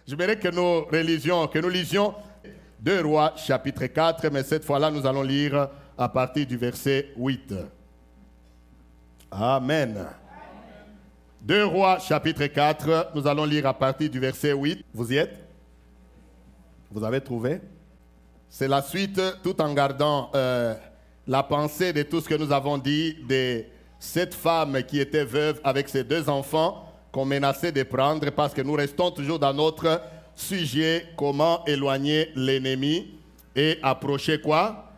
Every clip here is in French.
J'aimerais que nous lisions 2 Rois chapitre 4, mais cette fois-là, nous allons lire à partir du verset 8. Amen. 2 Rois chapitre 4, nous allons lire à partir du verset 8. Vous y êtes? Vous avez trouvé? C'est la suite, tout en gardant la pensée de tout ce que nous avons dit, de cette femme qui était veuve avec ses 2 enfants, qu'on menaçait de prendre, parce que nous restons toujours dans notre sujet, comment éloigner l'ennemi et approcher quoi?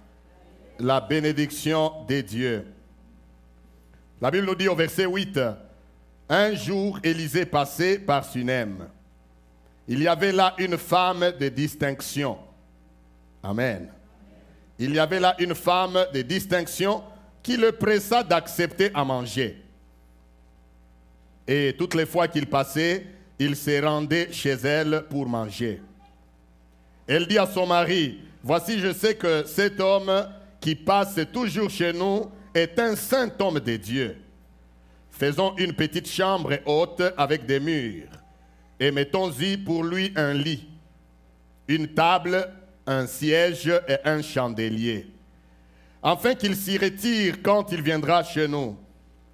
La bénédiction de Dieu. La Bible nous dit au verset 8, « Un jour, Élisée passait par Sunem. Il y avait là une femme de distinction. » Amen. Il y avait là une femme de distinction qui le pressa d'accepter à manger. Et toutes les fois qu'il passait, il se rendait chez elle pour manger. Elle dit à son mari, « Voici, je sais que cet homme qui passe toujours chez nous est un saint homme de Dieu. Faisons une petite chambre haute avec des murs, et mettons-y pour lui un lit, une table, un siège et un chandelier, afin qu'il s'y retire quand il viendra chez nous. »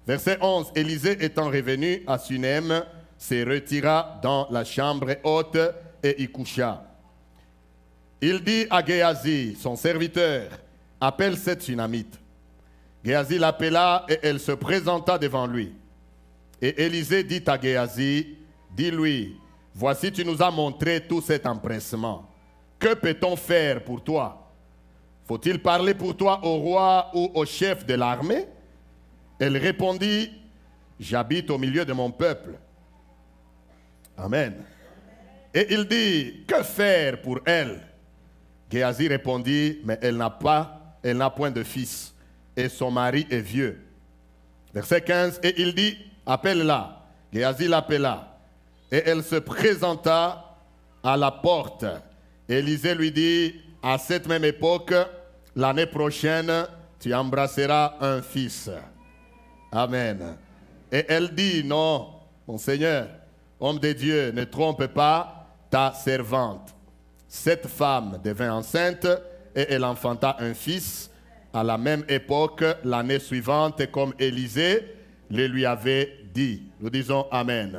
Verset 11, Élisée étant revenu à Sunem, se retira dans la chambre haute et y coucha. Il dit à Géasi, son serviteur, « Appelle cette Sunamite. » Géasi l'appela et elle se présenta devant lui. Et Élisée dit à Géasi, « Dis-lui, voici tu nous as montré tout cet empressement. Que peut-on faire pour toi? Faut-il parler pour toi au roi ou au chef de l'armée? » Elle répondit, « J'habite au milieu de mon peuple. » Amen. Et il dit, « Que faire pour elle? » Géasi répondit, « Mais elle n'a point de fils, et son mari est vieux. » Verset 15, et il dit, « Appelle-la. » Géasi l'appela, et elle se présenta à la porte. Élisée lui dit, « À cette même époque, l'année prochaine, tu embrasseras un fils. » Amen. Et elle dit, « Non, mon Seigneur, homme de Dieu, ne trompe pas ta servante. » Cette femme devint enceinte et elle enfanta un fils à la même époque, l'année suivante, comme Élisée le lui avait dit. Nous disons Amen.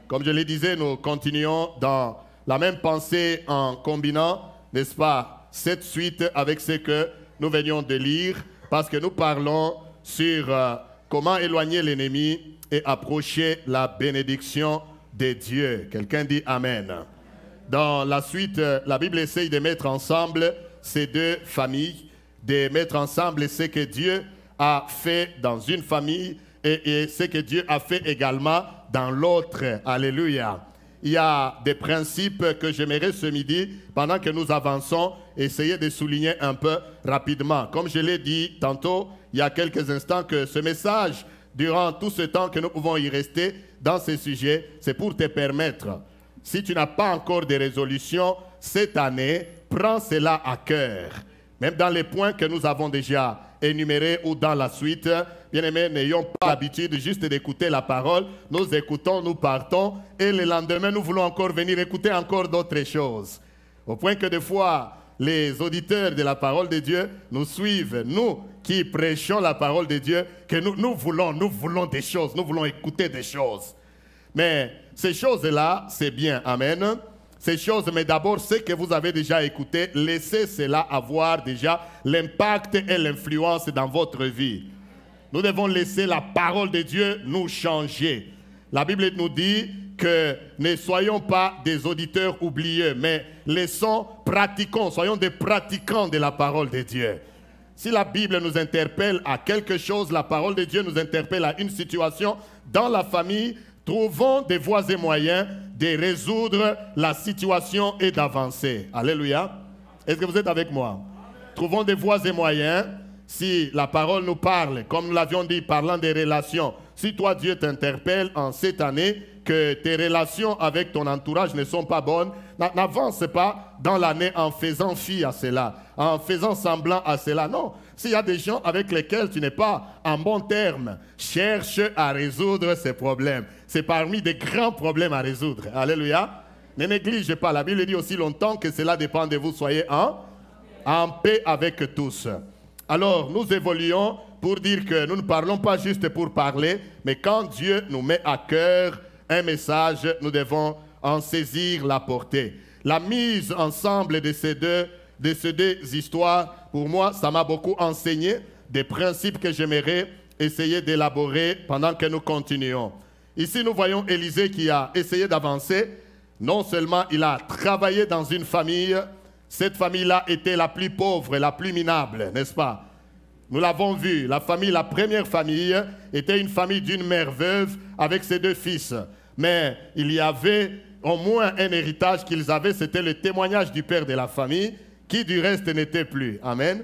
Comme je le disais, nous continuons dans la même pensée en combinant, n'est-ce pas, cette suite avec ce que nous venions de lire, parce que nous parlons sur comment éloigner l'ennemi et approcher la bénédiction de Dieu. Quelqu'un dit Amen. Dans la suite, la Bible essaye de mettre ensemble ces 2 familles, de mettre ensemble ce que Dieu a fait dans une famille et ce que Dieu a fait également dans l'autre. Alléluia. Il y a des principes que j'aimerais ce midi, pendant que nous avançons, essayer de souligner un peu rapidement. Comme je l'ai dit tantôt, il y a quelques instants, que ce message, durant tout ce temps que nous pouvons y rester dans ces sujets, c'est pour te permettre, si tu n'as pas encore de résolution cette année, prends cela à cœur. Même dans les points que nous avons déjà énumérés ou dans la suite, bien-aimés, n'ayons pas l'habitude juste d'écouter la parole. Nous écoutons, nous partons, et le lendemain, nous voulons encore venir écouter encore d'autres choses. Au point que des fois, les auditeurs de la parole de Dieu nous suivent, nous qui prêchons la parole de Dieu, que nous voulons des choses, nous voulons écouter des choses. Mais ces choses-là, c'est bien, amen. Ces choses, mais d'abord, ce que vous avez déjà écouté, laissez cela avoir déjà l'impact et l'influence dans votre vie. Nous devons laisser la parole de Dieu nous changer. La Bible nous dit que ne soyons pas des auditeurs oublieux, mais pratiquons, soyons des pratiquants de la parole de Dieu. Si la Bible nous interpelle à quelque chose, la parole de Dieu nous interpelle à une situation dans la famille, trouvons des voies et moyens de résoudre la situation et d'avancer. Alléluia. Est-ce que vous êtes avec moi? Trouvons des voies et moyens. Si la parole nous parle, comme nous l'avions dit, parlant des relations, si toi Dieu t'interpelle en cette année, que tes relations avec ton entourage ne sont pas bonnes, n'avance pas dans l'année en faisant fi à cela, en faisant semblant à cela. Non, s'il y a des gens avec lesquels tu n'es pas en bon terme, cherche à résoudre ces problèmes. C'est parmi des grands problèmes à résoudre. Alléluia. Ne négligez pas. La Bible dit aussi longtemps que cela dépend de vous. Soyez en paix avec tous. Alors, nous évoluons pour dire que nous ne parlons pas juste pour parler, mais quand Dieu nous met à cœur un message, nous devons en saisir la portée. La mise ensemble de ces deux histoires, pour moi, ça m'a beaucoup enseigné des principes que j'aimerais essayer d'élaborer pendant que nous continuons. Ici, nous voyons Élisée qui a essayé d'avancer. Non seulement il a travaillé dans une famille, cette famille-là était la plus pauvre et la plus minable, n'est-ce pas? Nous l'avons vu, la première famille, était une famille d'une mère veuve avec ses 2 fils. Mais il y avait au moins un héritage qu'ils avaient, c'était le témoignage du père de la famille, qui du reste n'était plus. Amen.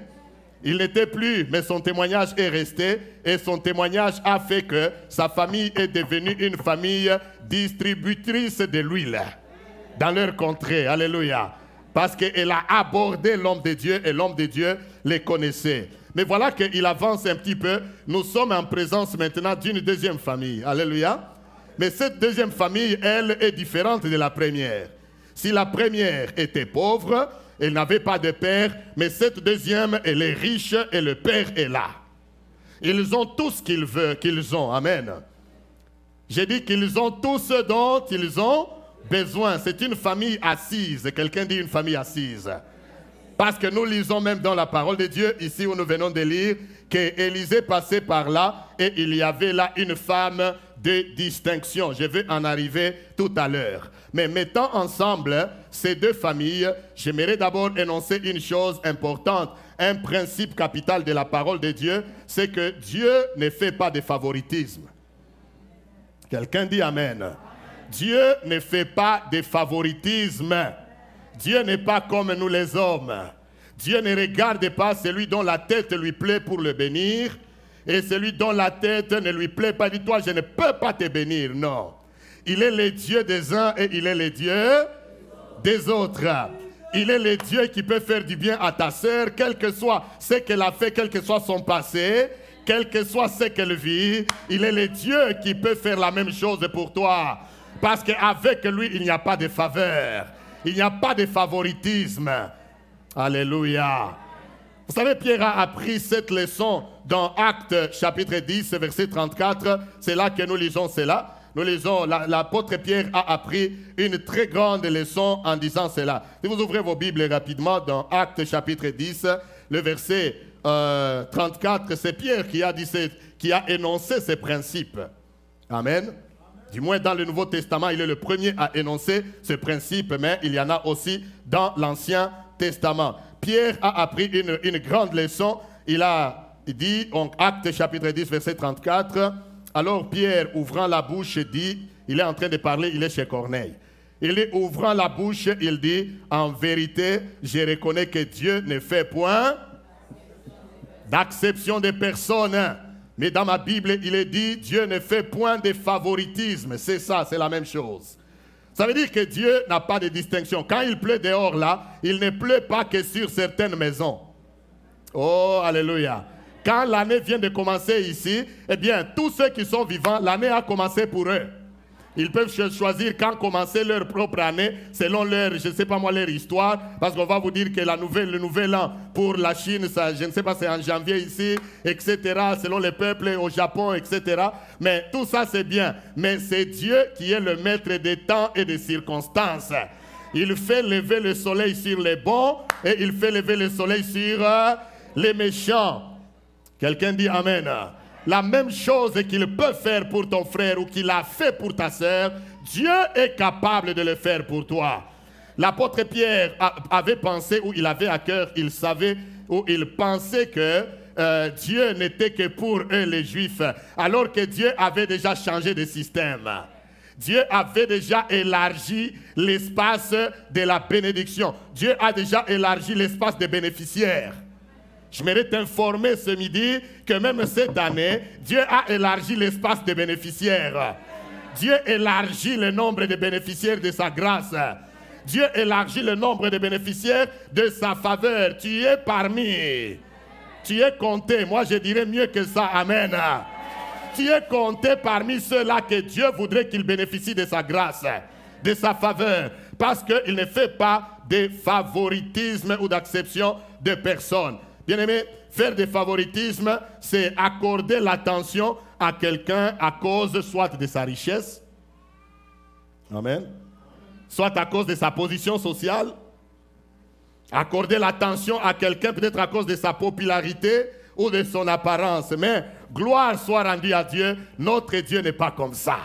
Il n'était plus, mais son témoignage est resté, et son témoignage a fait que sa famille est devenue une famille distributrice de l'huile dans leur contrée. Alléluia. Parce qu'elle a abordé l'homme de Dieu, et l'homme de Dieu les connaissait. Mais voilà qu'il avance un petit peu. Nous sommes en présence maintenant d'une deuxième famille. Alléluia. Mais cette deuxième famille, elle, est différente de la première. Si la première était pauvre, elle n'avait pas de père, mais cette deuxième, elle est riche et le père est là. Ils ont tout ce qu'ils ont. Amen. J'ai dit qu'ils ont tout ce dont ils ont besoin. C'est une famille assise. Quelqu'un dit une famille assise. Parce que nous lisons même dans la parole de Dieu, ici où nous venons de lire, qu'Élisée passait par là et il y avait là une femme de distinction. Je vais en arriver tout à l'heure. Mais mettant ensemble ces 2 familles, j'aimerais d'abord énoncer une chose importante. Un principe capital de la parole de Dieu, c'est que Dieu ne fait pas de favoritisme. Quelqu'un dit Amen. Dieu ne fait pas de favoritisme. Dieu n'est pas comme nous les hommes. Dieu ne regarde pas celui dont la tête lui plaît pour le bénir et celui dont la tête ne lui plaît pas. Dis-toi, je ne peux pas te bénir. Non. Il est le Dieu des uns et il est le Dieu des autres. Il est le Dieu qui peut faire du bien à ta sœur, quel que soit ce qu'elle a fait, quel que soit son passé, quel que soit ce qu'elle vit. Il est le Dieu qui peut faire la même chose pour toi. Parce qu'avec lui, il n'y a pas de faveur. Il n'y a pas de favoritisme. Alléluia. Vous savez, Pierre a appris cette leçon dans Actes chapitre 10, verset 34. C'est là que nous lisons cela. Nous lisons, l'apôtre Pierre a appris une très grande leçon en disant cela. Si vous ouvrez vos Bibles rapidement dans Actes chapitre 10, le verset 34, c'est Pierre qui a énoncé ces principes. Amen. Du moins, dans le Nouveau Testament, il est le premier à énoncer ce principe, mais il y en a aussi dans l'Ancien Testament. Pierre a appris une grande leçon. Il a dit, en Actes chapitre 10, verset 34, alors Pierre, ouvrant la bouche, dit, il est en train de parler, il est chez Corneille. Il est ouvrant la bouche, il dit, en vérité, je reconnais que Dieu ne fait point d'acception de personne. Mais dans ma Bible, il est dit, Dieu ne fait point de favoritisme. C'est ça, c'est la même chose. Ça veut dire que Dieu n'a pas de distinction. Quand il pleut dehors là, il ne pleut pas que sur certaines maisons. Oh, alléluia. Quand l'année vient de commencer ici, eh bien, tous ceux qui sont vivants, l'année a commencé pour eux. Ils peuvent choisir quand commencer leur propre année, selon leur, je ne sais pas moi, leur histoire, parce qu'on va vous dire que le nouvel an pour la Chine, ça, je ne sais pas, c'est en janvier ici, etc., selon les peuples au Japon, etc. Mais tout ça, c'est bien. Mais c'est Dieu qui est le maître des temps et des circonstances. Il fait lever le soleil sur les bons et il fait lever le soleil sur les méchants. Quelqu'un dit Amen. la même chose qu'il peut faire pour ton frère ou qu'il a fait pour ta sœur, Dieu est capable de le faire pour toi. L'apôtre Pierre avait pensé, ou il avait à cœur, il savait, ou il pensait que Dieu n'était que pour eux les Juifs, alors que Dieu avait déjà changé de système. Dieu avait déjà élargi l'espace de la bénédiction. Dieu a déjà élargi l'espace des bénéficiaires. J'aimerais t'informer ce midi que même cette année, Dieu a élargi l'espace des bénéficiaires. Dieu élargit le nombre de bénéficiaires de sa grâce. Dieu élargit le nombre de bénéficiaires de sa faveur. Tu es parmi. Tu es compté. Moi, je dirais mieux que ça. Amen. Tu es compté parmi ceux-là que Dieu voudrait qu'ils bénéficient de sa grâce, de sa faveur. Parce qu'il ne fait pas de favoritisme ou d'acception de personne. Bien-aimé, faire des favoritismes, c'est accorder l'attention à quelqu'un à cause soit de sa richesse, amen, soit à cause de sa position sociale, accorder l'attention à quelqu'un peut-être à cause de sa popularité ou de son apparence. Mais gloire soit rendue à Dieu, notre Dieu n'est pas comme ça.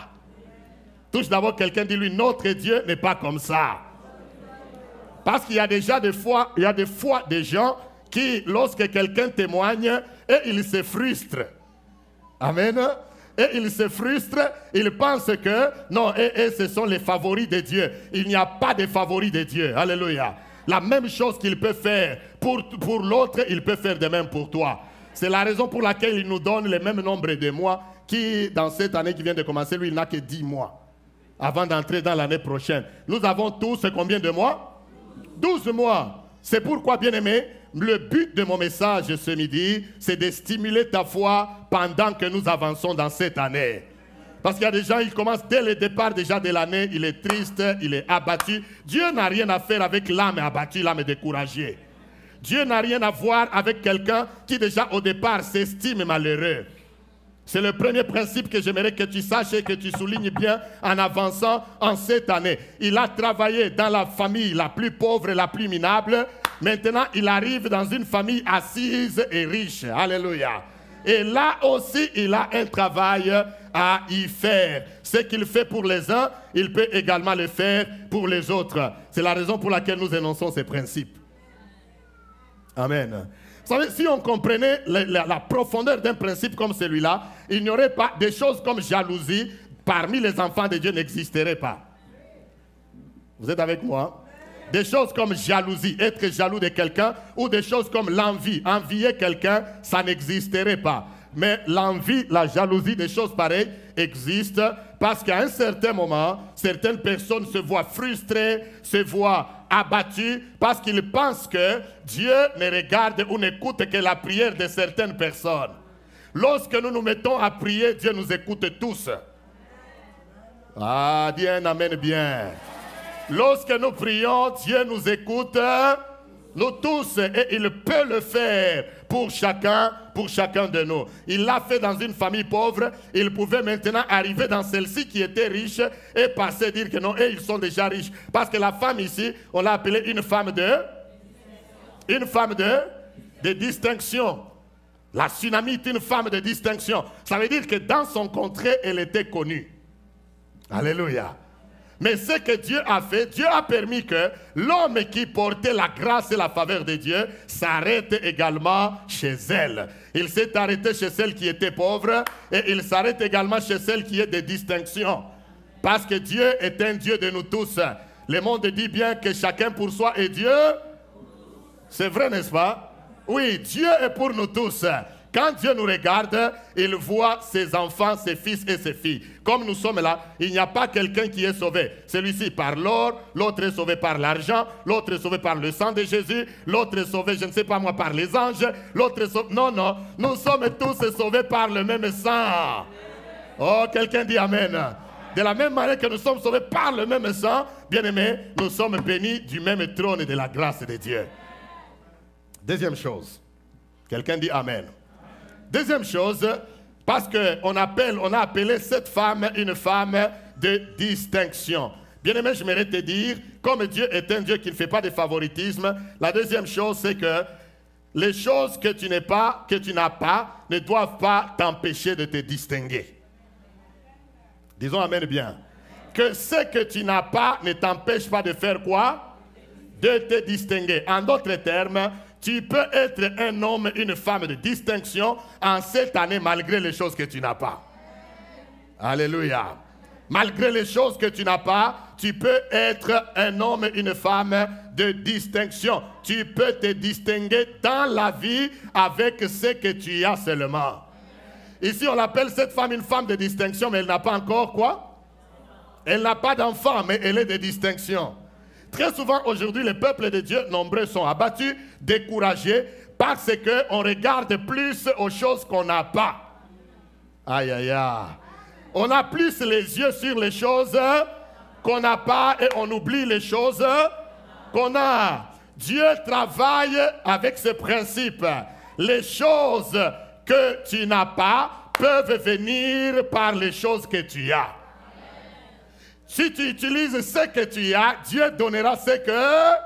Touche d'abord quelqu'un, dis-lui, notre Dieu n'est pas comme ça. Parce qu'il y a déjà des fois, des gens qui, lorsque quelqu'un témoigne, et il se frustre. Amen. Et il se frustre, il pense que, non, et ce sont les favoris de Dieu. Il n'y a pas de favoris de Dieu. Alléluia. La même chose qu'il peut faire pour l'autre, il peut faire de même pour toi. C'est la raison pour laquelle il nous donne le même nombre de mois qui, dans cette année qui vient de commencer, lui, il n'a que 10 mois avant d'entrer dans l'année prochaine. Nous avons tous combien de mois? 12 mois. C'est pourquoi, bien-aimé, le but de mon message ce midi, c'est de stimuler ta foi pendant que nous avançons dans cette année. Parce qu'il y a des gens, ils commencent dès le départ déjà de l'année, il est triste, il est abattu. Dieu n'a rien à faire avec l'âme abattue, l'âme découragée. Dieu n'a rien à voir avec quelqu'un qui déjà au départ s'estime malheureux. C'est le premier principe que j'aimerais que tu saches et que tu soulignes bien en avançant en cette année. Il a travaillé dans la famille la plus pauvre et la plus minable. Maintenant, il arrive dans une famille assise et riche. Alléluia. Et là aussi, il a un travail à y faire. Ce qu'il fait pour les uns, il peut également le faire pour les autres. C'est la raison pour laquelle nous énonçons ces principes. Amen. Vous savez, si on comprenait la profondeur d'un principe comme celui-là, il n'y aurait pas des choses comme jalousie parmi les enfants de Dieu n'existeraient pas. Vous êtes avec moi? Des choses comme jalousie, être jaloux de quelqu'un, ou des choses comme l'envie, envier quelqu'un, ça n'existerait pas. Mais l'envie, la jalousie, des choses pareilles existent parce qu'à un certain moment, certaines personnes se voient frustrées, se voient abattues parce qu'ils pensent que Dieu ne regarde ou n'écoute que la prière de certaines personnes. Lorsque nous nous mettons à prier, Dieu nous écoute tous. Ah, dis un amen bien. Lorsque nous prions, Dieu nous écoute, nous tous, et il peut le faire pour chacun de nous. Il l'a fait dans une famille pauvre, il pouvait maintenant arriver dans celle-ci qui était riche et passer dire que non, et ils sont déjà riches. Parce que la femme ici, on l'a appelée une femme de distinction. La Sunamite, une femme de distinction. Ça veut dire que dans son contrée, elle était connue. Alléluia. Mais ce que Dieu a fait, Dieu a permis que l'homme qui portait la grâce et la faveur de Dieu s'arrête également chez elle. Il s'est arrêté chez celle qui était pauvre et il s'arrête également chez celle qui est de distinction. Parce que Dieu est un Dieu de nous tous. Le monde dit bien que chacun pour soi est Dieu. C'est vrai, n'est-ce pas? Oui, Dieu est pour nous tous. Quand Dieu nous regarde, il voit ses enfants, ses fils et ses filles. Comme nous sommes là, il n'y a pas quelqu'un qui est sauvé. Celui-ci par l'or, l'autre est sauvé par l'argent, l'autre est sauvé par le sang de Jésus, l'autre est sauvé, je ne sais pas moi, par les anges, l'autre est sauvé... Non, non, nous sommes tous sauvés par le même sang. Oh, quelqu'un dit Amen. De la même manière que nous sommes sauvés par le même sang, bien-aimés, nous sommes bénis du même trône de la grâce de Dieu. Deuxième chose, quelqu'un dit Amen. Deuxième chose, parce qu'on a appelé cette femme une femme de distinction. Bien-aimé, j'aimerais te dire, comme Dieu est un Dieu qui ne fait pas de favoritisme, la deuxième chose, c'est que les choses que tu n'as pas, ne doivent pas t'empêcher de te distinguer. Disons amen bien. Que ce que tu n'as pas ne t'empêche pas de faire quoi? De te distinguer. En d'autres termes, tu peux être un homme, une femme de distinction en cette année malgré les choses que tu n'as pas. Alléluia. Malgré les choses que tu n'as pas, tu peux être un homme, une femme de distinction. Tu peux te distinguer dans la vie avec ce que tu as seulement. Ici, on appelle cette femme une femme de distinction, mais elle n'a pas encore quoi? Elle n'a pas d'enfant, mais elle est de distinction. Très souvent, aujourd'hui, les peuples de Dieu, nombreux, sont abattus, découragés, parce qu'on regarde plus aux choses qu'on n'a pas. Aïe, aïe, aïe. On a plus les yeux sur les choses qu'on n'a pas et on oublie les choses qu'on a. Dieu travaille avec ce principe. Les choses que tu n'as pas peuvent venir par les choses que tu as. Si tu utilises ce que tu as, Dieu donnera ce que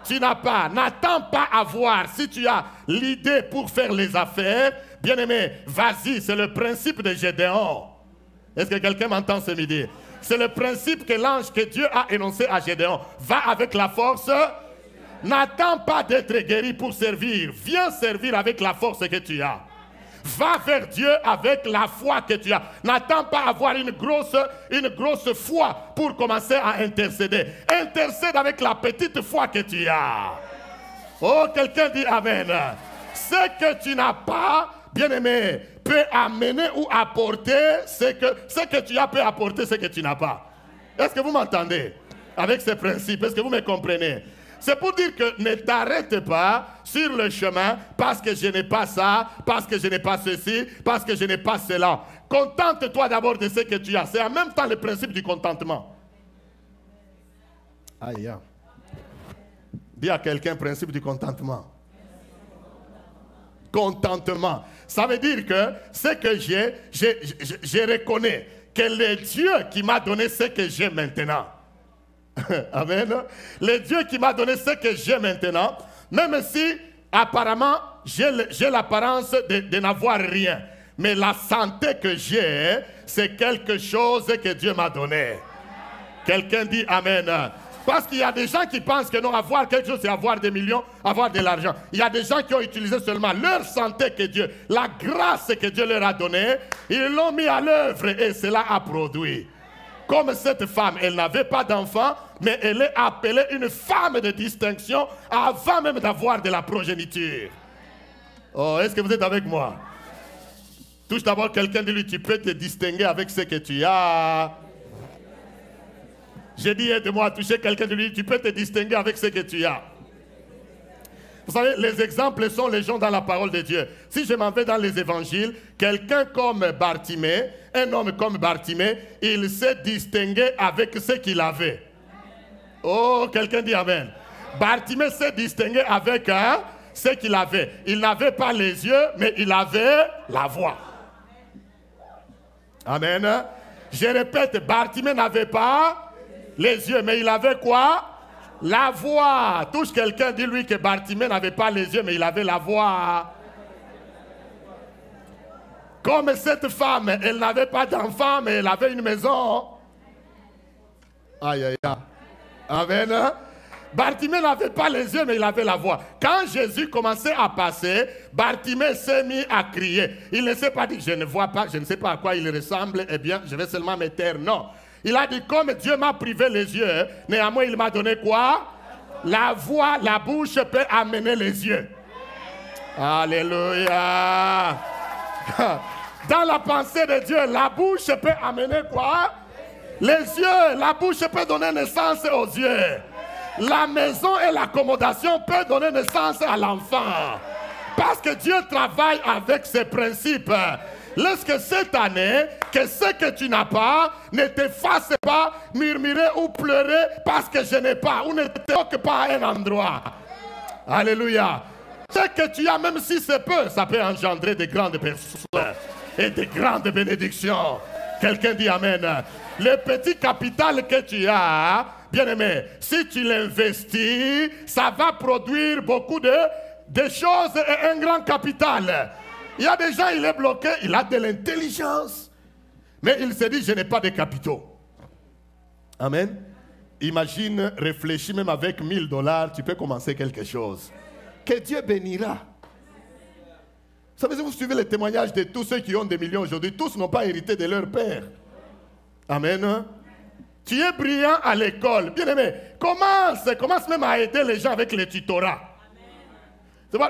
tu n'as pas. N'attends pas à voir. Si tu as l'idée pour faire les affaires, bien aimé, vas-y, c'est le principe de Gédéon. Est-ce que quelqu'un m'entend ce midi? C'est le principe que l'ange que Dieu a énoncé à Gédéon. Va avec la force. N'attends pas d'être guéri pour servir. Viens servir avec la force que tu as. Va vers Dieu avec la foi que tu as. N'attends pas avoir une grosse foi pour commencer à intercéder. Intercède avec la petite foi que tu as. Oh, quelqu'un dit Amen. Ce que tu n'as pas, bien-aimé, peut amener ou apporter ce que tu as peut apporter ce que tu n'as pas. Est-ce que vous m'entendez? Avec ce principe, est-ce que vous me comprenez? C'est pour dire que ne t'arrête pas sur le chemin parce que je n'ai pas ça, parce que je n'ai pas ceci, parce que je n'ai pas cela. Contente-toi d'abord de ce que tu as. C'est en même temps le principe du contentement. Aïe. Dis à quelqu'un principe du contentement. Contentement. Ça veut dire que ce que j'ai, je reconnais que le Dieu qui m'a donné ce que j'ai maintenant. Amen. Le Dieu qui m'a donné ce que j'ai maintenant, même si apparemment j'ai l'apparence de n'avoir rien, mais la santé que j'ai, c'est quelque chose que Dieu m'a donné. Quelqu'un dit Amen. Parce qu'il y a des gens qui pensent que non, avoir quelque chose, c'est avoir des millions, avoir de l'argent. Il y a des gens qui ont utilisé seulement leur santé que Dieu, la grâce que Dieu leur a donnée, ils l'ont mis à l'œuvre et cela a produit. Comme cette femme, elle n'avait pas d'enfant, mais elle est appelée une femme de distinction avant même d'avoir de la progéniture. Oh, est-ce que vous êtes avec moi? Touche d'abord quelqu'un de lui, tu peux te distinguer avec ce que tu as. J'ai dit, aide-moi à toucher quelqu'un de lui, tu peux te distinguer avec ce que tu as. Vous savez, les exemples sont les gens dans la parole de Dieu. Si je m'en vais dans les évangiles, quelqu'un comme Bartimée, un homme comme Bartimée, il s'est distingué avec ce qu'il avait. Oh, quelqu'un dit Amen. Bartimée s'est distingué avec ce qu'il avait. Il n'avait pas les yeux, mais il avait la voix. Amen. Je répète, Bartimée n'avait pas les yeux, mais il avait quoi? La voix. Touche quelqu'un, dis-lui que Bartimée n'avait pas les yeux, mais il avait la voix. Comme cette femme, elle n'avait pas d'enfant, mais elle avait une maison. Aïe, aïe, aïe. Amen. Bartimée n'avait pas les yeux, mais il avait la voix. Quand Jésus commençait à passer, Bartimée s'est mis à crier. Il ne s'est pas dit, je ne vois pas, je ne sais pas à quoi il ressemble, eh bien, je vais seulement me taire. Non. Il a dit, comme Dieu m'a privé les yeux, néanmoins il m'a donné quoi? La voix, la bouche peut amener les yeux. Alléluia. Dans la pensée de Dieu, la bouche peut amener quoi? Les yeux. La bouche peut donner naissance aux yeux. La maison et l'accommodation peuvent donner naissance à l'enfant. Parce que Dieu travaille avec ses principes. Laisse que cette année, que ce que tu n'as pas, ne te fasse pas murmurer ou pleurer parce que je n'ai pas, ou ne te toque pas à un endroit. Alléluia. Ce que tu as, même si c'est peu, ça peut engendrer de grandes personnes et de grandes bénédictions. Quelqu'un dit Amen. Le petit capital que tu as, bien aimé, si tu l'investis, ça va produire beaucoup de des choses et un grand capital. Il y a des gens, il est bloqué, il a de l'intelligence. Mais il se dit, je n'ai pas de capitaux. Amen. Imagine, réfléchis, même avec $1000, tu peux commencer quelque chose. Que Dieu bénira. Vous savez, si vous suivez les témoignages de tous ceux qui ont des millions aujourd'hui, tous n'ont pas hérité de leur père. Amen. Tu es brillant à l'école. Bien aimé, commence même à aider les gens avec les tutorats.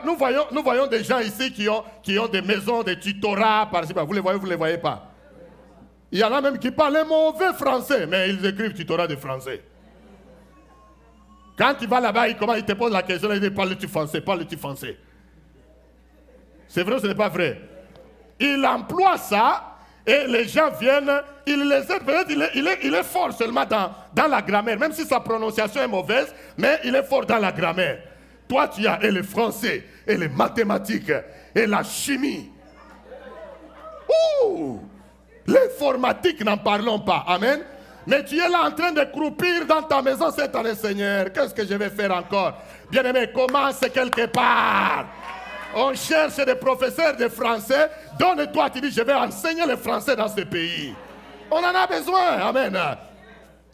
Nous voyons des gens ici qui ont des maisons de tutorats par-ci. Vous les voyez pas. Il y en a même qui parlent mauvais français, mais ils écrivent tutorat de français. Quand tu vas là-bas, il te pose la question, il dit, parles-tu français? C'est vrai ou ce n'est pas vrai? Il emploie ça et les gens viennent, il les aide, peut-être il est fort seulement dans la grammaire, même si sa prononciation est mauvaise, mais il est fort dans la grammaire. Toi, tu as et le français, et les mathématiques, et la chimie. Ouh! L'informatique, n'en parlons pas. Amen. Mais tu es là en train de croupir dans ta maison cette année, Seigneur. Qu'est-ce que je vais faire encore? Bien-aimé, commence quelque part. On cherche des professeurs de français. Donne-toi, tu dis, je vais enseigner le français dans ce pays. On en a besoin. Amen.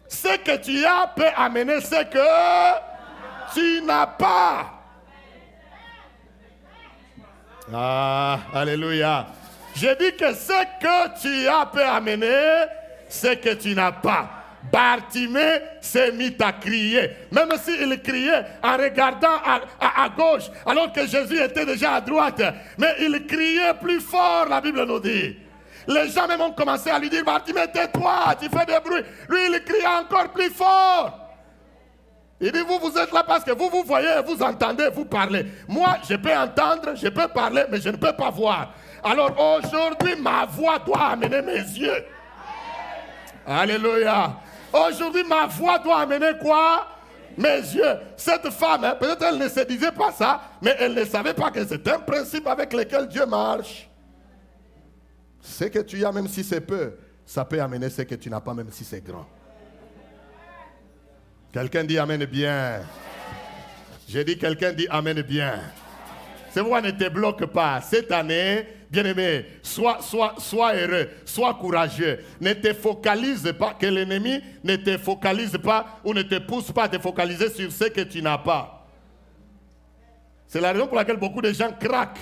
Ce que tu as peut amener ce que tu n'as pas. Ah, alléluia. Je dis que ce que tu as peut amener ce que tu n'as pas. Bartimée s'est mis à crier. Même s'il criait en regardant à gauche, alors que Jésus était déjà à droite. Mais il criait plus fort, la Bible nous dit. Les gens même ont commencé à lui dire, Bartimée, tais-toi, tu fais du bruit. Lui, il criait encore plus fort. Il dit, vous êtes là parce que vous voyez, vous entendez, vous parlez. Moi, je peux entendre, je peux parler, mais je ne peux pas voir. Alors aujourd'hui, ma voix doit amener mes yeux. Alléluia. Aujourd'hui, ma voix doit amener quoi? Mes yeux. Cette femme, hein, peut-être elle ne se disait pas ça, mais elle ne savait pas que c'est un principe avec lequel Dieu marche. Ce que tu as, même si c'est peu, ça peut amener ce que tu n'as pas, même si c'est grand. Quelqu'un dit Amen bien. J'ai dit quelqu'un dit Amen bien. C'est pourquoi ne te bloque pas. Cette année, bien-aimé, sois heureux, sois courageux. Ne te focalise pas, que l'ennemi ne te focalise pas ou ne te pousse pas à te focaliser sur ce que tu n'as pas. C'est la raison pour laquelle beaucoup de gens craquent,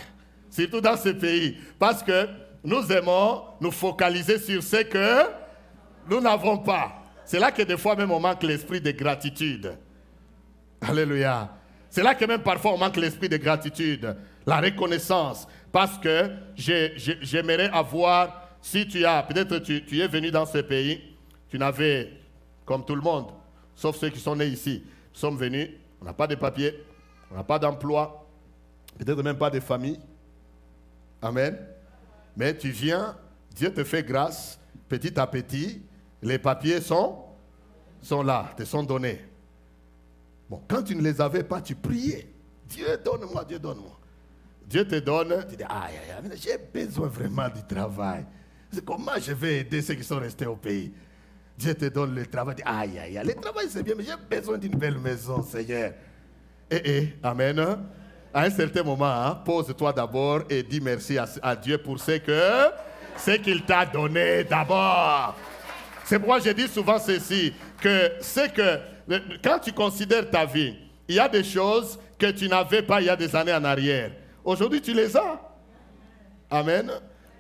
surtout dans ce pays. Parce que nous aimons nous focaliser sur ce que nous n'avons pas. C'est là que des fois même on manque l'esprit de gratitude. Alléluia. C'est là que même parfois on manque l'esprit de gratitude, la reconnaissance. Parce que j'aimerais avoir, si tu as, peut-être tu es venu dans ce pays, tu n'avais, comme tout le monde, sauf ceux qui sont nés ici, nous sommes venus, on n'a pas de papier, on n'a pas d'emploi, peut-être même pas de famille. Amen. Mais tu viens, Dieu te fait grâce, petit à petit, les papiers sont là, te sont donnés. Bon, quand tu ne les avais pas, tu priais. Dieu donne-moi, Dieu donne-moi. Dieu te donne, tu dis, aïe, aïe, aïe, j'ai besoin vraiment du travail. Comment je vais aider ceux qui sont restés au pays? Dieu te donne le travail, tu dis, aïe, aïe, aïe, le travail c'est bien, mais j'ai besoin d'une belle maison, Seigneur. Amen. À un certain moment, hein, pose-toi d'abord et dis merci à Dieu pour ce qu'il t'a donné d'abord. C'est pourquoi je dis souvent ceci, que quand tu considères ta vie, il y a des choses que tu n'avais pas il y a des années en arrière. Aujourd'hui, tu les as. Amen.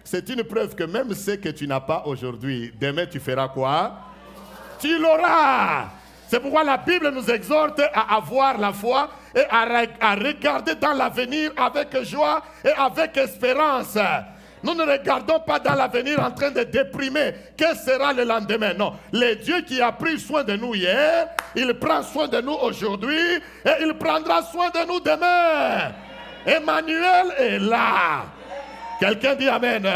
C'est une preuve que même ce que tu n'as pas aujourd'hui, demain tu feras quoi? Tu l'auras. C'est pourquoi la Bible nous exhorte à avoir la foi et à regarder dans l'avenir avec joie et avec espérance. Nous ne regardons pas dans l'avenir en train de déprimer. Quel sera le lendemain? Non. Le Dieu qui a pris soin de nous hier, il prend soin de nous aujourd'hui et il prendra soin de nous demain. Emmanuel est là. Quelqu'un dit Amen.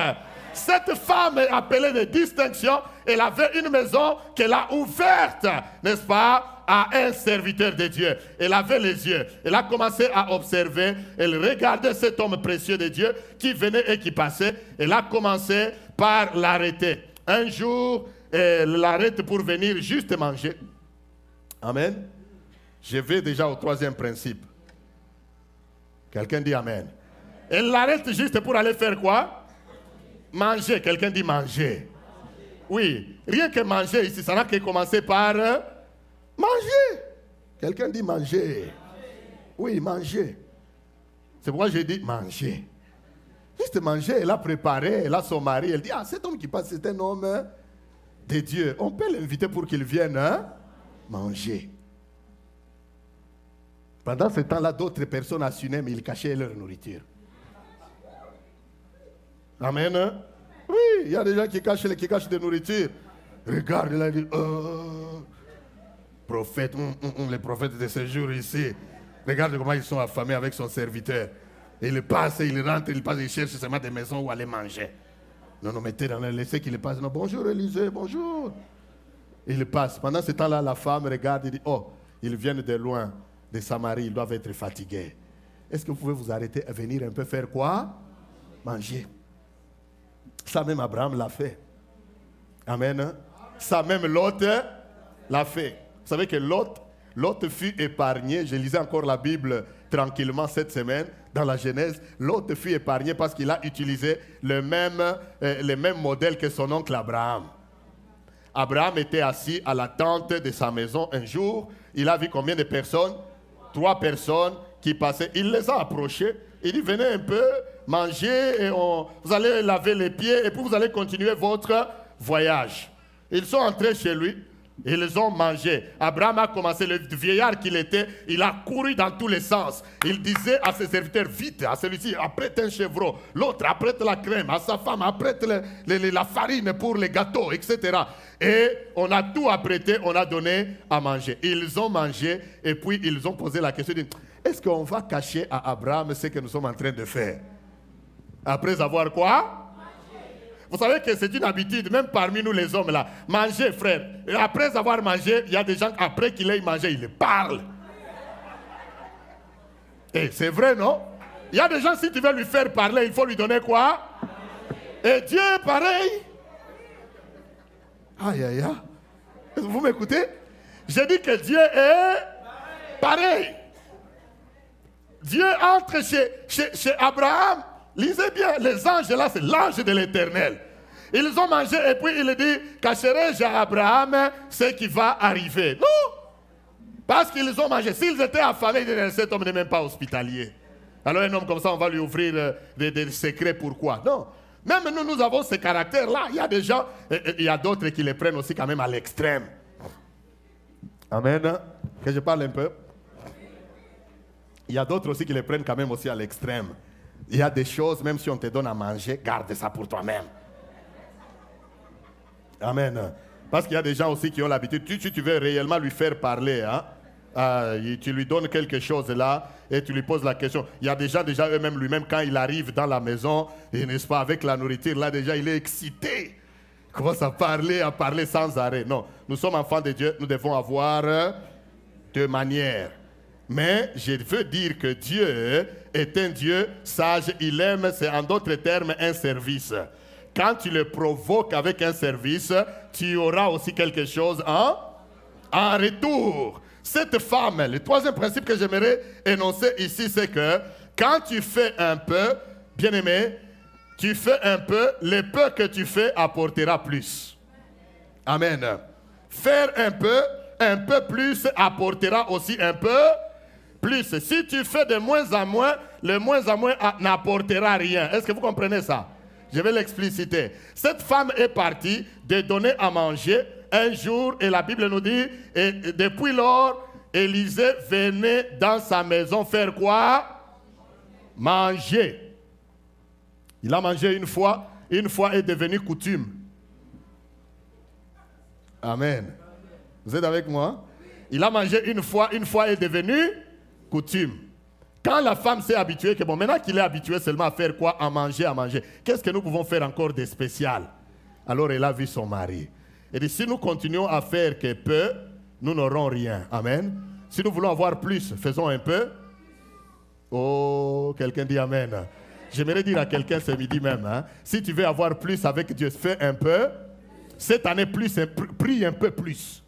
Cette femme est appelée de distinction. Elle avait une maison qu'elle a ouverte, n'est-ce pas, à un serviteur de Dieu. Elle avait les yeux. Elle a commencé à observer. Elle regardait cet homme précieux de Dieu qui venait et qui passait. Elle a commencé par l'arrêter. Un jour, elle l'arrête pour venir juste manger. Amen. Je vais déjà au troisième principe. Quelqu'un dit Amen. Elle l'arrête juste pour aller faire quoi? Manger. Quelqu'un dit manger. Oui, rien que manger ici, ça n'a que commencer par manger. Quelqu'un dit manger. Oui, manger. C'est pourquoi j'ai dit manger. Juste manger, elle a préparé, elle a son mari, elle dit, ah, cet homme qui passe, c'est un homme de Dieu. On peut l'inviter pour qu'il vienne manger. Pendant ce temps-là, d'autres personnes à Sunem, ils cachaient leur nourriture. Amen. Oui, il y a des gens qui cachent des nourritures. Regarde, il a dit, prophète, les prophètes de ce jour ici. Regarde comment ils sont affamés avec son serviteur. Il passe, il rentre, il passe, il cherche seulement des maisons où aller manger. Non, non, mettez dans le laissez qu'il passe. Non, bonjour Élisée, bonjour. Il passe. Pendant ce temps-là, la femme regarde et dit, oh, ils viennent de loin, de Samarie, ils doivent être fatigués. Est-ce que vous pouvez vous arrêter à venir un peu faire quoi? Manger. Ça même Abraham l'a fait. Amen. Ça même Lot l'a fait. Vous savez que Lot fut épargné. Je lisais encore la Bible tranquillement cette semaine dans la Genèse. Lot fut épargné parce qu'il a utilisé le même modèle que son oncle Abraham. Abraham était assis à la tente de sa maison un jour. Il a vu combien de personnes? 3 personnes qui passaient. Il les a approchées. Il dit, venez un peu manger et vous allez laver les pieds et puis vous allez continuer votre voyage. Ils sont entrés chez lui. Ils ont mangé. Abraham a commencé, le vieillard qu'il était, il a couru dans tous les sens. Il disait à ses serviteurs, vite, à celui-ci, apprête un chevreau. L'autre, apprête la crème. À sa femme, apprête la farine pour les gâteaux, etc. Et on a tout apprêté, on a donné à manger. Ils ont mangé et puis ils ont posé la question, est-ce qu'on va cacher à Abraham ce que nous sommes en train de faire? Après avoir quoi? Vous savez que c'est une habitude, même parmi nous les hommes là. Manger, frère. Et après avoir mangé, il y a des gens, après qu'il ait mangé, ils parlent. Et c'est vrai, non? Il y a des gens, si tu veux lui faire parler, il faut lui donner quoi? Et Dieu, pareil. Aïe, aïe, aïe. Vous m'écoutez? J'ai dit que Dieu est pareil. Dieu entre chez Abraham. Lisez bien, les anges là, c'est l'ange de l'Éternel. Ils ont mangé et puis il dit, cacherai-je à Abraham ce qui va arriver? Non! Parce qu'ils ont mangé. S'ils étaient affamés, ils disaient, cet homme n'est même pas hospitalier. Alors un homme comme ça, on va lui ouvrir des secrets, pourquoi? Non. Même nous avons ce caractère-là. Il y a des gens, il y a d'autres qui les prennent aussi quand même à l'extrême. Amen. Que je parle un peu. Il y a d'autres aussi qui les prennent quand même aussi à l'extrême. Il y a des choses, même si on te donne à manger, garde ça pour toi-même. Amen. Parce qu'il y a des gens aussi qui ont l'habitude, tu veux réellement lui faire parler, hein? Tu lui donnes quelque chose là et tu lui poses la question. Il y a des gens déjà eux-mêmes, lui-même, quand il arrive dans la maison, et n'est-ce pas, avec la nourriture, là déjà il est excité. Il commence à parler sans arrêt. Non, nous sommes enfants de Dieu, nous devons avoir deux manières. Mais je veux dire que Dieu est un Dieu sage. Il aime, c'est en d'autres termes, un service. Quand tu le provoques avec un service, tu auras aussi quelque chose en retour. Cette femme, le troisième principe que j'aimerais énoncer ici, c'est que quand tu fais un peu, bien-aimé, tu fais un peu, le peu que tu fais apportera plus. Amen. Faire un peu plus apportera aussi un peu plus. Si tu fais de moins en moins, le moins en moins n'apportera rien. Est-ce que vous comprenez ça? Je vais l'expliciter. Cette femme est partie de donner à manger un jour, et la Bible nous dit, et depuis lors, Élisée venait dans sa maison faire quoi? Manger. Il a mangé une fois est devenu coutume. Amen. Vous êtes avec moi? Il a mangé une fois est devenu coutume. Quand la femme s'est habituée, que bon, maintenant qu'il est habitué seulement à faire quoi? À manger, qu'est-ce que nous pouvons faire encore de spécial? Alors elle a vu son mari. Et dit, si nous continuons à faire que peu, nous n'aurons rien. Amen. Si nous voulons avoir plus, faisons un peu. Oh, quelqu'un dit amen. J'aimerais dire à quelqu'un ce midi même, hein, si tu veux avoir plus avec Dieu, fais un peu. Cette année, prie un peu plus.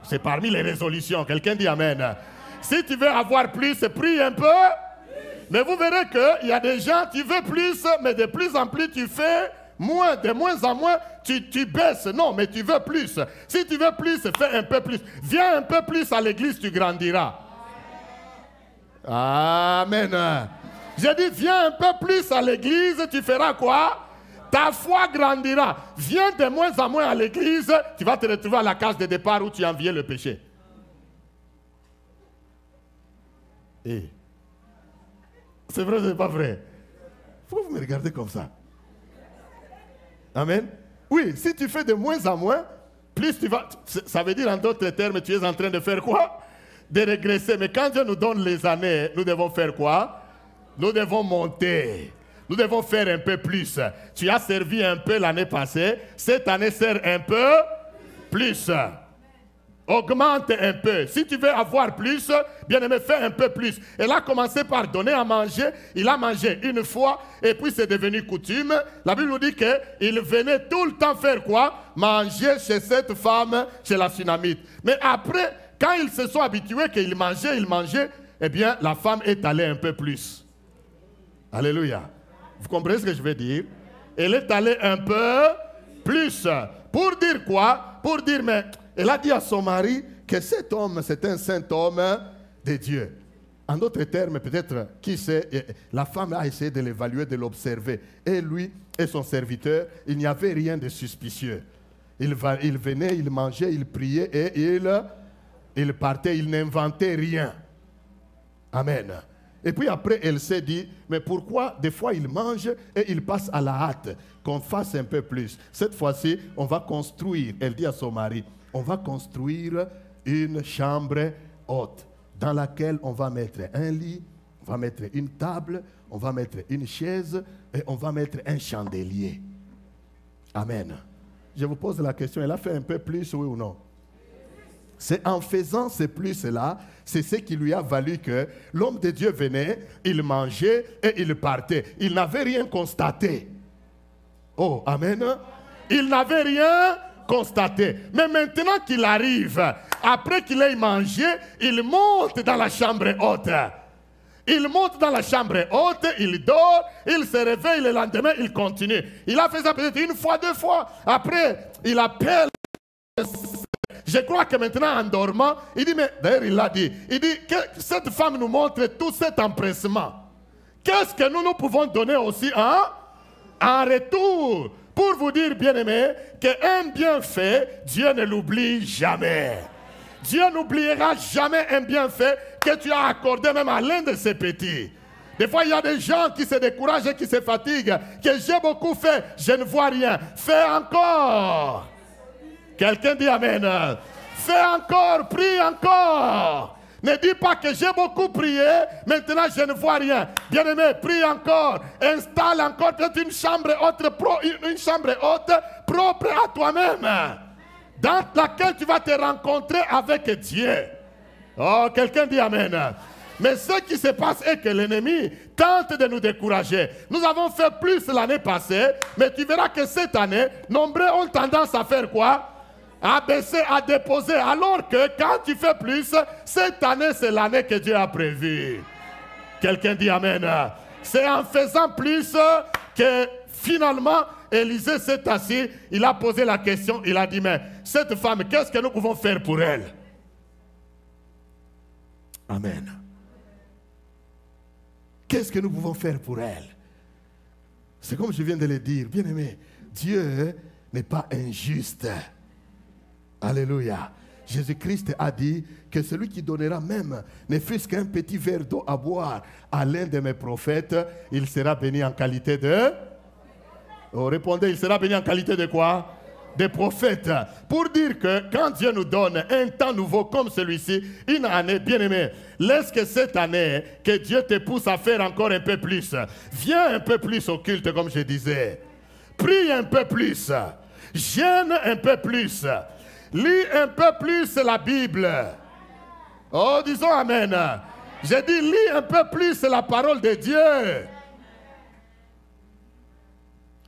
C'est parmi les résolutions. Quelqu'un dit amen. Si tu veux avoir plus, prie un peu. Mais vous verrez qu'il y a des gens, tu veux plus, mais de plus en plus tu fais moins. De moins en moins, tu baisses. Non, mais tu veux plus. Si tu veux plus, fais un peu plus. Viens un peu plus à l'église, tu grandiras. Amen. J'ai dit, viens un peu plus à l'église, tu feras quoi? Ta foi grandira. Viens de moins en moins à l'église, tu vas te retrouver à la case de départ où tu enviais le péché. Et c'est vrai ou c'est pas vrai? Pourquoi vous me regardez comme ça? Amen. Oui, si tu fais de moins en moins, plus tu vas... Ça veut dire en d'autres termes, tu es en train de faire quoi? De régresser. Mais quand Dieu nous donne les années, nous devons faire quoi? Nous devons monter. Nous devons faire un peu plus. Tu as servi un peu l'année passée. Cette année, sert un peu plus. Augmente un peu. Si tu veux avoir plus, bien aimé, fais un peu plus. Elle a commencé par donner à manger. Il a mangé une fois et puis c'est devenu coutume. La Bible nous dit qu'il venait tout le temps faire quoi? Manger chez cette femme, chez la Sunamite. Mais après, quand ils se sont habitués qu'il mangeait, eh bien, la femme est allée un peu plus. Alléluia. Vous comprenez ce que je veux dire? Elle est allée un peu plus. Pour dire quoi? Pour dire, mais elle a dit à son mari que cet homme, c'est un saint homme de Dieu. En d'autres termes, peut-être, qui sait, la femme a essayé de l'évaluer, de l'observer. Et lui et son serviteur, il n'y avait rien de suspicieux. Il venait, il mangeait, il priait et il partait, il n'inventait rien. Amen. Et puis après, elle s'est dit, mais pourquoi des fois il mange et il passe à la hâte, qu'on fasse un peu plus. Cette fois-ci, on va construire, elle dit à son mari, on va construire une chambre haute dans laquelle on va mettre un lit, on va mettre une table, on va mettre une chaise et on va mettre un chandelier. Amen. Je vous pose la question, elle a fait un peu plus, oui ou non? C'est en faisant ce plus-là, c'est ce qui lui a valu que l'homme de Dieu venait, il mangeait et il partait. Il n'avait rien constaté. Oh, amen. Il n'avait rien constaté. Mais maintenant qu'il arrive, après qu'il ait mangé, il monte dans la chambre haute. Il monte dans la chambre haute, il dort, il se réveille le lendemain, il continue. Il a fait ça peut-être une fois, deux fois. Après, il appelle. Je crois que maintenant, en dormant, il dit, mais d'ailleurs, il l'a dit, il dit que cette femme nous montre tout cet empressement. Qu'est-ce que nous pouvons donner aussi en retour? Pour vous dire, bien-aimé, qu'un bienfait, Dieu ne l'oublie jamais. Dieu n'oubliera jamais un bienfait que tu as accordé même à l'un de ses petits. Des fois, il y a des gens qui se découragent et qui se fatiguent, que j'ai beaucoup fait, je ne vois rien. Fais encore. Quelqu'un dit Amen. Fais encore, prie encore. Ne dis pas que j'ai beaucoup prié, maintenant je ne vois rien. Bien-aimé, prie encore. Installe encore peut-être une chambre haute propre à toi-même, dans laquelle tu vas te rencontrer avec Dieu. Oh, quelqu'un dit Amen. Mais ce qui se passe est que l'ennemi tente de nous décourager. Nous avons fait plus l'année passée, mais tu verras que cette année, nombreux ont tendance à faire quoi? À baisser, à déposer, alors que quand tu fais plus, cette année c'est l'année que Dieu a prévue. Quelqu'un dit Amen. C'est en faisant plus que finalement Élisée s'est assis, il a posé la question, il a dit, mais cette femme, qu'est-ce que nous pouvons faire pour elle? Amen. Qu'est-ce que nous pouvons faire pour elle? C'est comme je viens de le dire, bien-aimé, Dieu n'est pas injuste. Alléluia. Jésus-Christ a dit que celui qui donnera même, ne fût-ce qu'un petit verre d'eau à boire à l'un de mes prophètes, il sera béni en qualité de... Oh, répondez, il sera béni en qualité de quoi? Des prophètes. Pour dire que quand Dieu nous donne un temps nouveau comme celui-ci, une année, bien-aimée, laisse que cette année, que Dieu te pousse à faire encore un peu plus. Viens un peu plus au culte, comme je disais. Prie un peu plus. Jeûne un peu plus. Lis un peu plus la Bible. Oh, disons Amen. J'ai dit, lis un peu plus la parole de Dieu.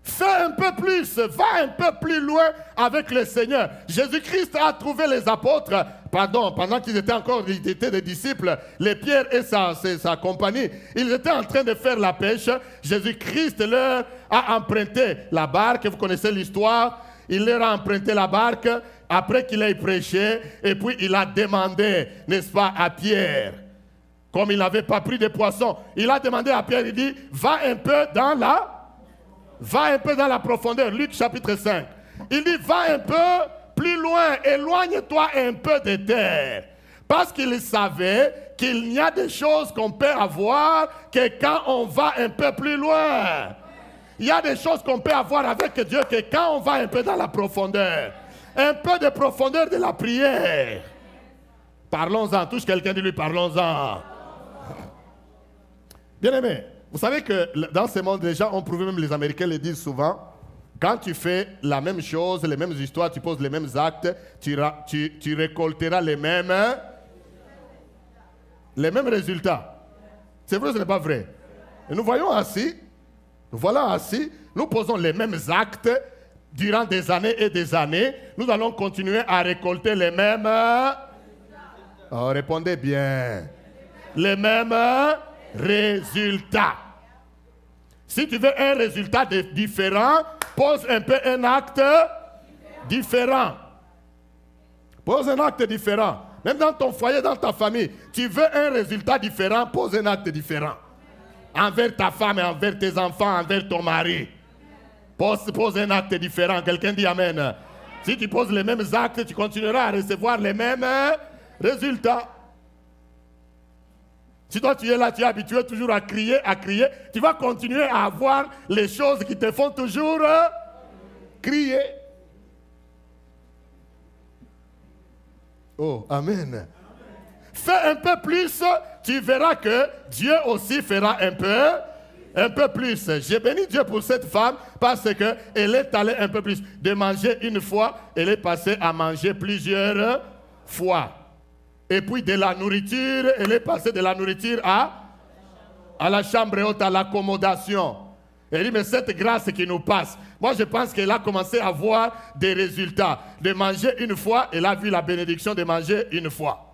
Fais fais un peu plus, va un peu plus loin avec le Seigneur. Jésus-Christ a trouvé les apôtres, pendant qu'ils étaient encore des disciples, les Pierre et sa compagnie, ils étaient en train de faire la pêche. Jésus-Christ leur a emprunté la barque, vous connaissez l'histoire, il leur a emprunté la barque après qu'il ait prêché, et puis il a demandé, n'est-ce pas, à Pierre, comme il n'avait pas pris de poissons, il a demandé à Pierre, il dit, va un peu dans la profondeur. Luc chapitre 5. Il dit, va un peu plus loin, éloigne-toi un peu de terre. Parce qu'il savait qu'il y a des choses qu'on peut avoir que quand on va un peu plus loin. Il y a des choses qu'on peut avoir avec Dieu que quand on va un peu dans la profondeur. Un peu de profondeur de la prière. Parlons-en, touche quelqu'un de lui, parlons-en. Bien-aimé, vous savez que dans ce monde, les gens ont prouvé, même les Américains le disent souvent, quand tu fais la même chose, les mêmes histoires, tu poses les mêmes actes, tu récolteras les mêmes résultats. C'est vrai ou ce n'est pas vrai? Et nous voyons assis, nous posons les mêmes actes durant des années et des années, nous allons continuer à récolter les mêmes... Oh, répondez bien. Les mêmes résultats. Si tu veux un résultat différent, pose un peu un acte différent. Pose un acte différent. Même dans ton foyer, dans ta famille, tu veux un résultat différent, pose un acte différent. Envers ta femme, envers tes enfants, envers ton mari. Pose un acte différent. Quelqu'un dit Amen. Si tu poses les mêmes actes, tu continueras à recevoir les mêmes résultats. Si toi tu es là, tu es habitué toujours à crier, tu vas continuer à avoir les choses qui te font toujours crier. Oh, Amen. Fais un peu plus, tu verras que Dieu aussi fera un peu plus. J'ai béni Dieu pour cette femme parce qu'elle est allée un peu plus. De manger une fois, elle est passée à manger plusieurs fois. Et puis de la nourriture, elle est passée de la nourriture à la chambre haute, à l'accommodation. Elle dit, mais cette grâce qui nous passe, moi je pense qu'elle a commencé à voir des résultats. De manger une fois, elle a vu la bénédiction de manger une fois.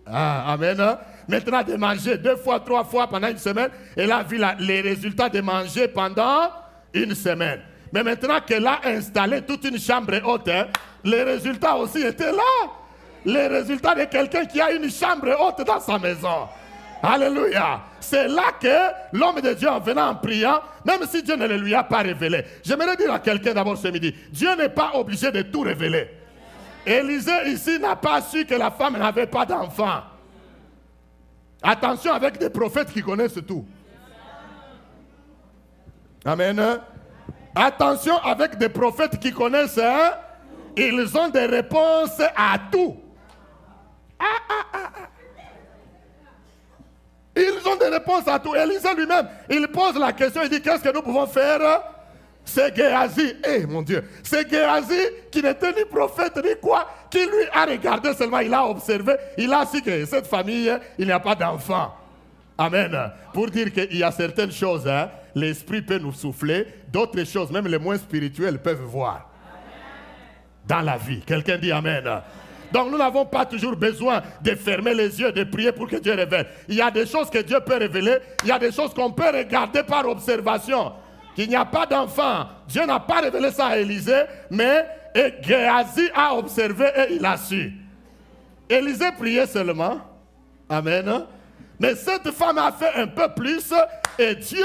Ah, Amen. Maintenant de manger 2 fois, 3 fois pendant une semaine, elle a vu les résultats de manger pendant une semaine. Mais maintenant qu'elle a installé toute une chambre haute, les résultats aussi étaient là. Les résultats de quelqu'un qui a une chambre haute dans sa maison. Alléluia. C'est là que l'homme de Dieu, en venant en priant, même si Dieu ne le lui a pas révélé. J'aimerais dire à quelqu'un d'abord ce midi, Dieu n'est pas obligé de tout révéler. Élisée ici n'a pas su que la femme n'avait pas d'enfant. Attention avec des prophètes qui connaissent tout. Amen. Attention avec des prophètes qui connaissent, ils ont des réponses à tout. Ils ont des réponses à tout. Élisée lui-même, il pose la question, il dit, qu'est-ce que nous pouvons faire? C'est Géhazi, mon Dieu, c'est Géhazi qui n'était ni prophète ni quoi, qui lui a regardé seulement, il a observé, il a su que cette famille, il n'y a pas d'enfant. Amen. Pour dire qu'il y a certaines choses, l'esprit peut nous souffler, d'autres choses, même les moins spirituelles, peuvent voir. Dans la vie. Quelqu'un dit Amen. Donc nous n'avons pas toujours besoin de fermer les yeux, de prier pour que Dieu révèle. Il y a des choses que Dieu peut révéler, il y a des choses qu'on peut regarder par observation. Qu'il n'y a pas d'enfant. Dieu n'a pas révélé ça à Élisée, mais Géhazi a observé et il a su. Élisée priait seulement. Amen. Mais cette femme a fait un peu plus et Dieu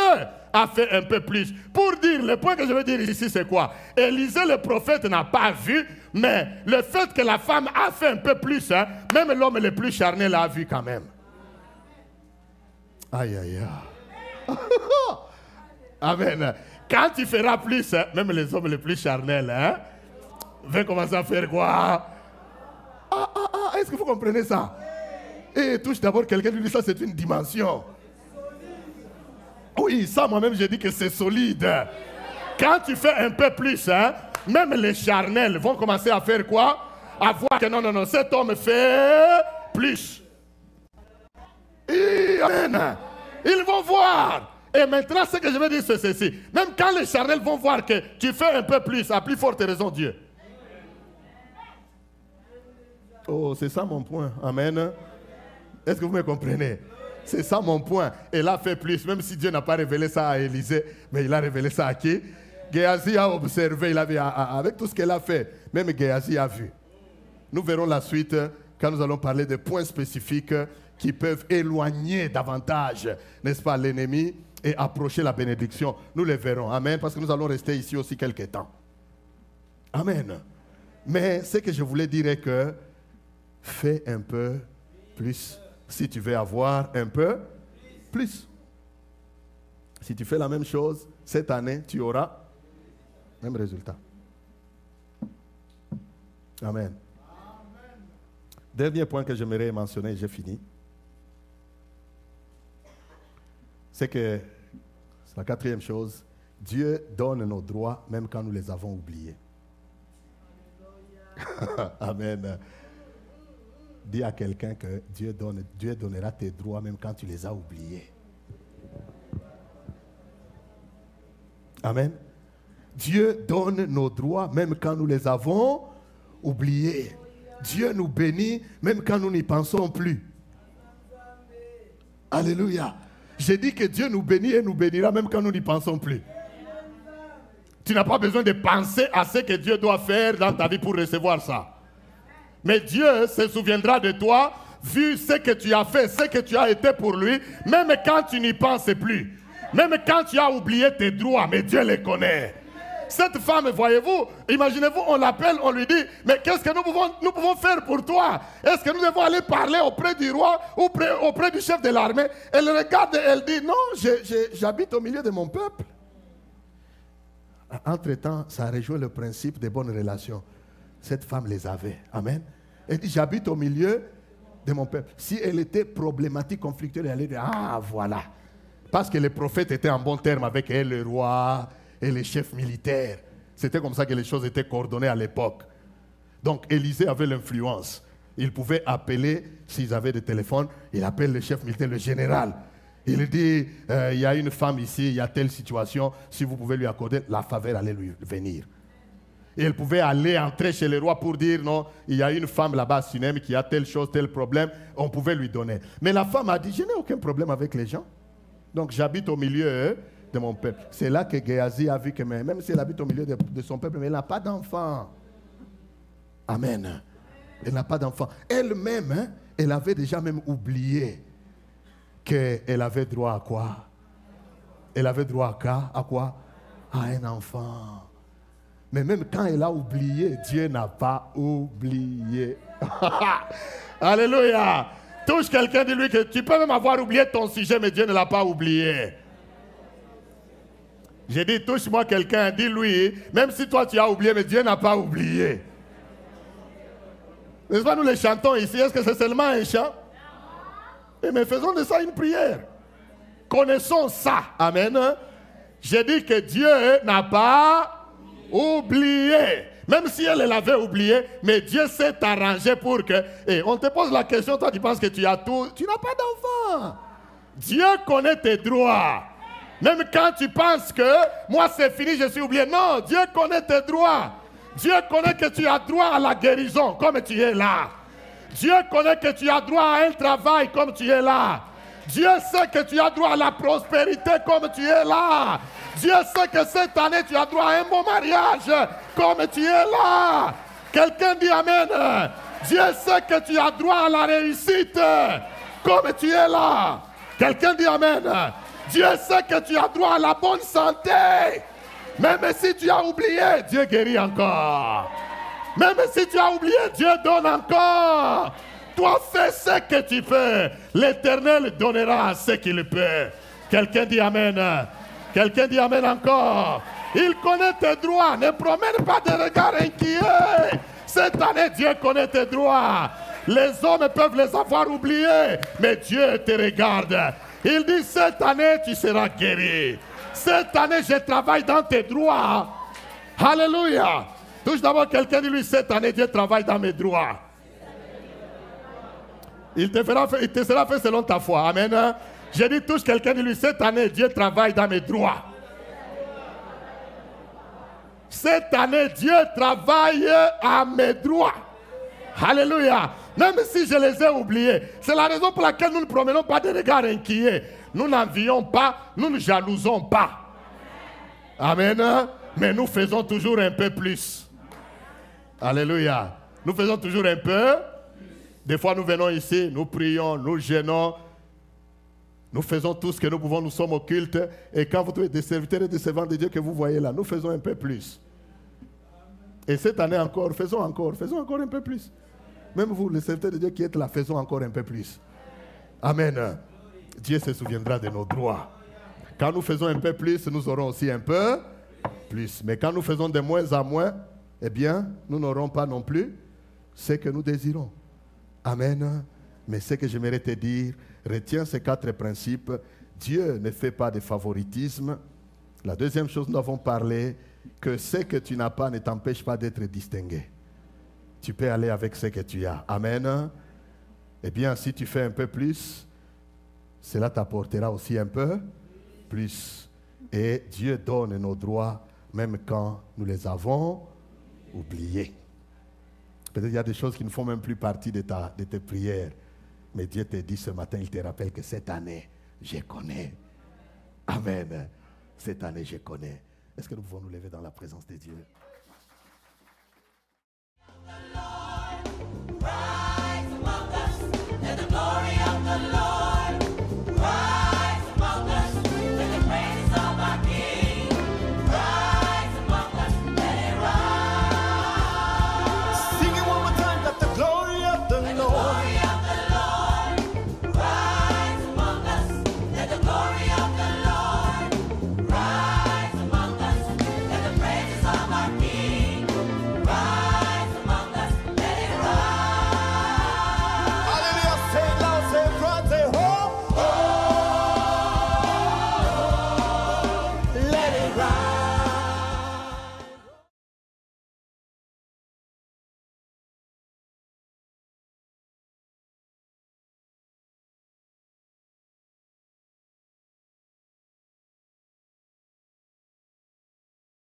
a fait un peu plus. Pour dire, le point que je veux dire ici, c'est quoi? Élisée, le prophète, n'a pas vu, mais le fait que la femme a fait un peu plus, même l'homme le plus charnel l'a vu quand même. Aïe, aïe, aïe. Amen. Quand tu feras plus, même les hommes les plus charnels, vont commencer à faire quoi? Est-ce que vous comprenez ça? Et touche d'abord quelqu'un qui dit ça, c'est une dimension. Oui, ça moi-même j'ai dit que c'est solide. Quand tu fais un peu plus, même les charnels vont commencer à faire quoi? À voir que non, cet homme fait plus. Et, amen. Ils vont voir. Et maintenant, ce que je veux dire, c'est ceci. Même quand les charnels vont voir que tu fais un peu plus, à plus forte raison, Dieu. Oh, c'est ça mon point. Amen. Est-ce que vous me comprenez? C'est ça mon point. Elle a fait plus, même si Dieu n'a pas révélé ça à Élisée, mais il a révélé ça à qui? Géasi a observé, il avait, avec tout ce qu'elle a fait, même Géasi a vu. Nous verrons la suite quand nous allons parler de points spécifiques qui peuvent éloigner davantage, n'est-ce pas, l'ennemi et approcher la bénédiction. Nous les verrons. Amen. Parce que nous allons rester ici aussi quelques temps. Amen. Mais ce que je voulais dire est que fais un peu plus si tu veux avoir un peu plus. Si tu fais la même chose, cette année, tu auras le même résultat. Amen. Dernier point que j'aimerais mentionner, j'ai fini. C'est que, c'est la quatrième chose, Dieu donne nos droits même quand nous les avons oubliés. Amen. Dis à quelqu'un que Dieu donnera tes droits même quand tu les as oubliés. Amen. Dieu donne nos droits même quand nous les avons oubliés. Dieu nous bénit même quand nous n'y pensons plus. Alléluia. J'ai dit que Dieu nous bénit et nous bénira même quand nous n'y pensons plus. Tu n'as pas besoin de penser à ce que Dieu doit faire dans ta vie pour recevoir ça. Mais Dieu se souviendra de toi, vu ce que tu as fait, ce que tu as été pour lui, même quand tu n'y penses plus. Même quand tu as oublié tes droits, mais Dieu les connaît. Cette femme, voyez-vous, imaginez-vous, on l'appelle, on lui dit, mais qu'est-ce que nous pouvons faire pour toi? Est-ce que nous devons aller parler auprès du roi ou auprès du chef de l'armée? Elle regarde et elle dit, non, j'habite au milieu de mon peuple. Entre-temps, ça rejoint le principe des bonnes relations. Cette femme les avait. Amen. Elle dit, j'habite au milieu de mon peuple. Si elle était problématique, conflictuelle, elle allait dire, ah, voilà. Parce que les prophètes étaient en bon terme avec elle, le roi et les chefs militaires. C'était comme ça que les choses étaient coordonnées à l'époque. Donc, Élisée avait l'influence. Il pouvait appeler, s'ils avaient des téléphones, il appelle le chef militaire, le général. Il dit, il y a une femme ici, il y a telle situation, si vous pouvez lui accorder, la faveur allait lui venir. Et elle pouvait aller entrer chez le roi pour dire, non, il y a une femme là-bas à Sunem qui a telle chose, tel problème, on pouvait lui donner. Mais la femme a dit, je n'ai aucun problème avec les gens. Donc j'habite au milieu de mon peuple. C'est là que Géasi a vu que même si elle habite au milieu de son peuple, mais elle n'a pas d'enfant. Amen. Elle n'a pas d'enfant. Elle-même, elle avait déjà même oublié qu'elle avait droit à quoi? Elle avait droit à quoi? À un enfant. Mais même quand elle a oublié, Dieu n'a pas oublié. Alléluia. Touche quelqu'un, dis-lui que tu peux même avoir oublié ton sujet, mais Dieu ne l'a pas oublié. J'ai dit, touche-moi quelqu'un, dis-lui, même si toi tu as oublié, mais Dieu n'a pas oublié. N'est-ce pas, nous les chantons ici, est-ce que c'est seulement un chant? Mais faisons de ça une prière. Connaissons ça. Amen. J'ai dit que Dieu n'a pas oublié. Même si elle l'avait oublié, mais Dieu s'est arrangé pour que... Et on te pose la question, toi tu penses que tu as tout. Tu n'as pas d'enfant. Dieu connaît tes droits. Même quand tu penses que moi c'est fini, je suis oublié. Non, Dieu connaît tes droits. Dieu connaît que tu as droit à la guérison comme tu es là. Dieu connaît que tu as droit à un travail comme tu es là. Dieu sait que tu as droit à la prospérité comme tu es là. Dieu sait que cette année tu as droit à un bon mariage comme tu es là. Quelqu'un dit Amen. Dieu sait que tu as droit à la réussite comme tu es là. Quelqu'un dit Amen. Dieu sait que tu as droit à la bonne santé. Même si tu as oublié, Dieu guérit encore. Même si tu as oublié, Dieu donne encore. Toi, fais ce que tu peux. L'Éternel donnera ce qu'il peut. Quelqu'un dit Amen. Quelqu'un dit Amen encore. Il connaît tes droits. Ne promène pas de regard inquiet. Cette année, Dieu connaît tes droits. Les hommes peuvent les avoir oubliés, mais Dieu te regarde. Il dit, cette année, tu seras guéri. Cette année, je travaille dans tes droits. Alléluia. Touche d'abord quelqu'un, dis-lui, cette année, Dieu travaille dans mes droits. Il te sera fait selon ta foi. Amen. J'ai dit, touche quelqu'un de lui, cette année, Dieu travaille dans mes droits. Cette année, Dieu travaille à mes droits. Alléluia. Même si je les ai oubliés. C'est la raison pour laquelle nous ne promenons pas de regards inquiets. Nous n'envions pas, nous ne jalousons pas. Amen. Mais nous faisons toujours un peu plus. Alléluia. Nous faisons toujours un peu. Des fois, nous venons ici, nous prions, nous jeûnons. Nous faisons tout ce que nous pouvons, nous sommes au culte. Et quand vous trouvez des serviteurs et des servants de Dieu que vous voyez là, nous faisons un peu plus. Et cette année encore, faisons encore un peu plus. Même vous, les serviteurs de Dieu qui êtes là, faisons encore un peu plus. Amen. Dieu se souviendra de nos droits. Quand nous faisons un peu plus, nous aurons aussi un peu plus. Mais quand nous faisons de moins en moins, eh bien, nous n'aurons pas non plus ce que nous désirons. Amen. Mais ce que j'aimerais te dire, retiens ces 4 principes. Dieu ne fait pas de favoritisme. La deuxième chose, nous avons parlé que ce que tu n'as pas ne t'empêche pas d'être distingué. Tu peux aller avec ce que tu as. Amen. Eh bien, si tu fais un peu plus, cela t'apportera aussi un peu plus. Et Dieu donne nos droits, même quand nous les avons oubliés. Peut-être qu'il y a des choses qui ne font même plus partie de tes prières. Mais Dieu te dit ce matin, il te rappelle que cette année, je connais. Amen. Cette année, je connais. Est-ce que nous pouvons nous lever dans la présence de Dieu?